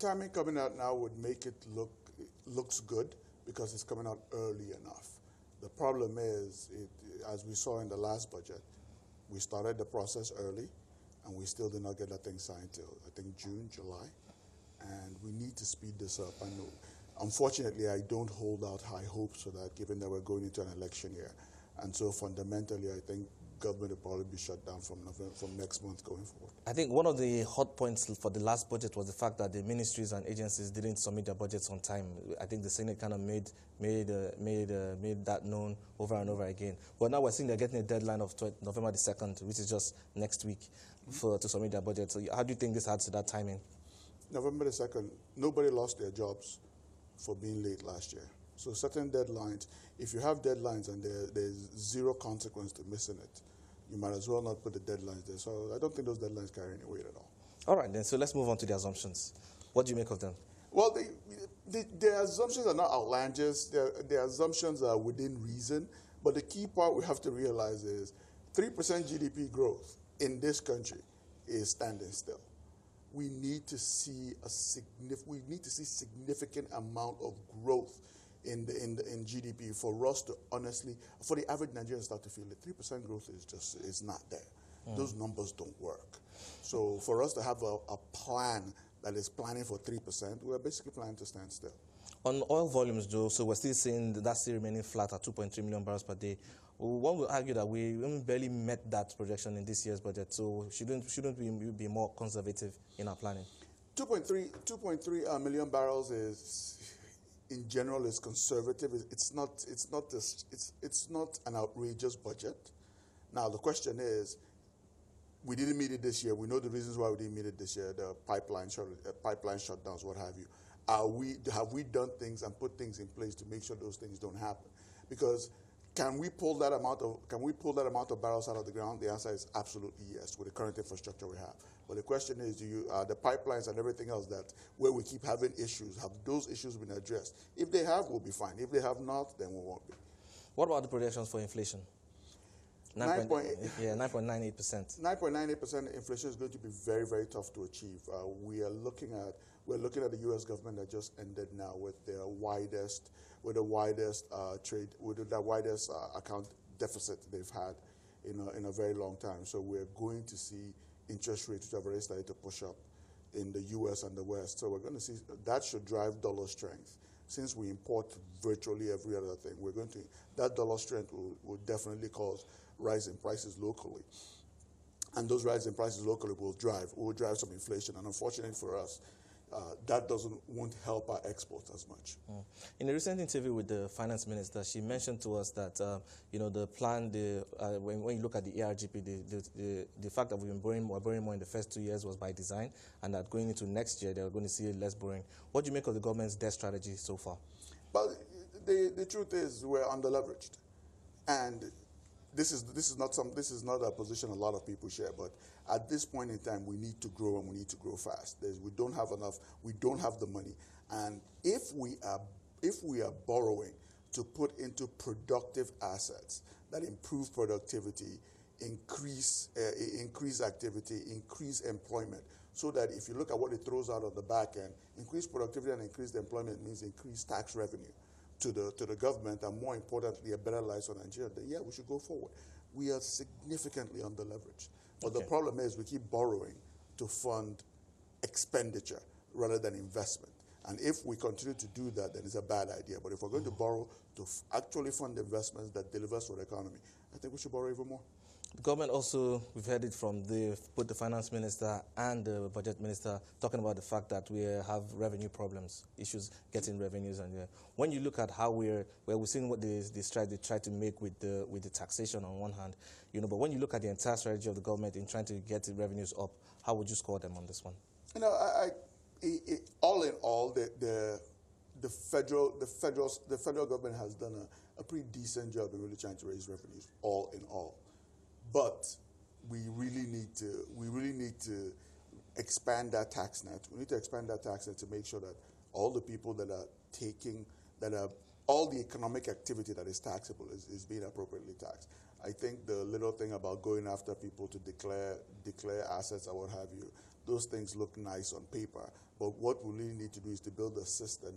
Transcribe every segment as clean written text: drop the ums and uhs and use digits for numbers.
timing coming out now would make it looks good because it's coming out early enough. The problem is, as we saw in the last budget, we started the process early, and we still did not get that thing signed till, I think, June, July. And we need to speed this up. I know, unfortunately, I don't hold out high hopes for that, given that we're going into an election year. And so fundamentally, I think government will probably be shut down from next month going forward. I think one of the hot points for the last budget was the fact that the ministries and agencies didn't submit their budgets on time. I think the Senate kind of made that known over and over again. But now we're seeing they're getting a deadline of November the 2nd, which is just next week, to submit their budget. So how do you think this adds to that timing? November the 2nd, nobody lost their jobs for being late last year. So certain deadlines, if you have deadlines and there's zero consequence to missing it, you might as well not put the deadlines there. So I don't think those deadlines carry any weight at all. All right, then. So let's move on to the assumptions. What do you make of them? Well, the assumptions are not outlandish. The assumptions are within reason. But the key part we have to realize is 3% GDP growth in this country is standing still. We need to see significant amount of growth in GDP for us to honestly, for the average Nigerian start to feel it. 3% growth is not there. Those numbers don't work. So for us to have a plan that is planning for 3%, we're basically planning to stand still. On oil volumes, Joe, so we're still seeing that still remaining flat at 2.3 million barrels per day. One would argue that we barely met that projection in this year's budget, so shouldn't we be more conservative in our planning? 2.3 million barrels is, in general, is conservative. It's not an outrageous budget. Now the question is, we didn't meet it this year. We know the reasons why we didn't meet it this year: the pipeline shutdowns, what have you. Have we done things and put things in place to make sure those things don't happen? Because can we pull that amount of barrels out of the ground? The answer is absolutely yes, with the current infrastructure we have. But the question is, the pipelines and everything else where we keep having issues, have those issues been addressed? If they have, we'll be fine. If they have not, then we won't be. What about the projections for inflation? 9.98%. 9.98% inflation is going to be very, very tough to achieve. We're looking at the U.S. government that just ended now with the widest account deficit they've had in a very long time. So we're going to see interest rates which have already started to push up in the U.S. and the West. So we're going to see that should drive dollar strength. Since we import virtually every other thing, that dollar strength will definitely cause rise in prices locally. And those rise in prices locally will drive some inflation. And unfortunately for us, that won't help our exports as much. In a recent interview with the finance minister, she mentioned to us that the plan, when you look at the ARGP, the fact that we're borrowing more in the first 2 years was by design, and that going into next year they're going to see less borrowing. What do you make of the government's debt strategy so far? But the truth is we're underleveraged, and this is not a position a lot of people share, but at this point in time, we need to grow, and we need to grow fast. We don't have enough. We don't have the money, and if we are borrowing to put into productive assets that improve productivity, increase activity, increase employment, so that if you look at what it throws out of the back end, increased productivity and increased employment means increased tax revenue to the government, and more importantly, a better life for Nigeria, then yeah, we should go forward. We are significantly underleveraged. But the problem is we keep borrowing to fund expenditure rather than investment. And if we continue to do that, then it's a bad idea. But if we're going to borrow to actually fund investments that delivers for the economy, I think we should borrow even more. The government also, we've heard it from both the finance minister and the budget minister, talking about the fact that we have revenue problems, issues getting revenues. And when you look at how we're seeing what they try to make with the taxation on one hand, but when you look at the entire strategy of the government in trying to get the revenues up, how would you score them on this one? All in all, the federal government has done a pretty decent job in really trying to raise revenues, all in all. But we really need to expand that tax net. We need to expand that tax net to make sure that all the people all the economic activity that is taxable is being appropriately taxed. I think the little thing about going after people to declare assets or what have you, those things look nice on paper, but what we really need to do is to build a system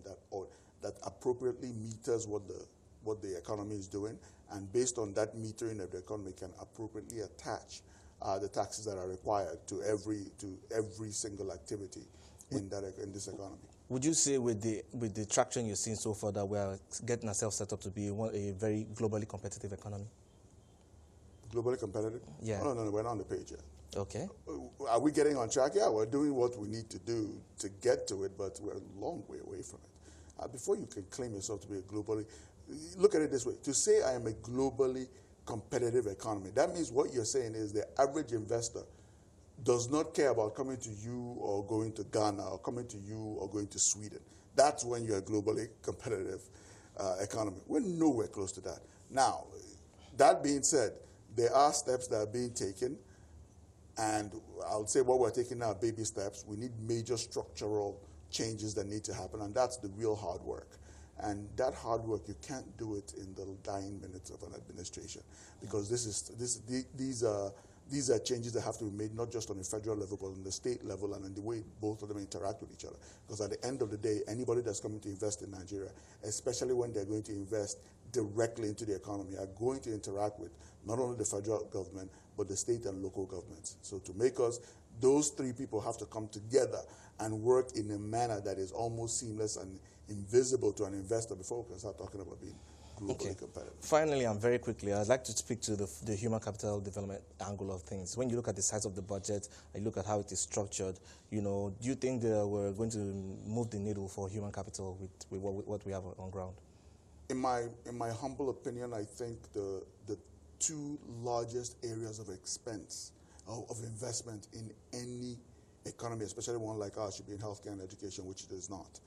that appropriately meters what the economy is doing, and based on that metering of the economy can appropriately attach the taxes that are required to every single activity in this economy. Would you say with the traction you're seeing so far that we are getting ourselves set up to be a very globally competitive economy? Globally competitive? Yeah. Oh, no, we're not on the page yet. Okay. Are we getting on track? Yeah, we're doing what we need to do to get to it, but we're a long way away from it. Before you can claim yourself to be a globally, look at it this way. To say I am a globally competitive economy, that means what you're saying is the average investor does not care about coming to you or going to Ghana or coming to you or going to Sweden. That's when you're a globally competitive economy. We're nowhere close to that. Now, that being said, there are steps that are being taken, and I would say what we're taking now are baby steps. We need major structural changes that need to happen, and that's the real hard work. And that hard work, you can't do it in the dying minutes of an administration, because these are changes that have to be made not just on the federal level, but on the state level and in the way both of them interact with each other. Because at the end of the day, anybody that's coming to invest in Nigeria, especially when they're going to invest directly into the economy, are going to interact with not only the federal government, but the state and local governments. So to make us, those three people have to come together and work in a manner that is almost seamless and invisible to an investor before we can start talking about being globally competitive. Finally, and very quickly, I'd like to speak to the human capital development angle of things. When you look at the size of the budget, and you look at how it is structured, do you think that we're going to move the needle for human capital with what we have on ground? In my humble opinion, I think the two largest areas of expense, of investment in any economy, especially one like ours, should be in healthcare and education, which it is not.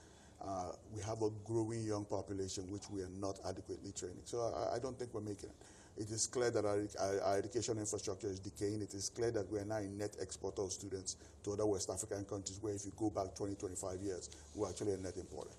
We have a growing young population which we are not adequately training. So I don't think we're making it. It is clear that our education infrastructure is decaying. It is clear that we are now a net exporter of students to other West African countries, where if you go back 20, 25 years, we're actually a net importer.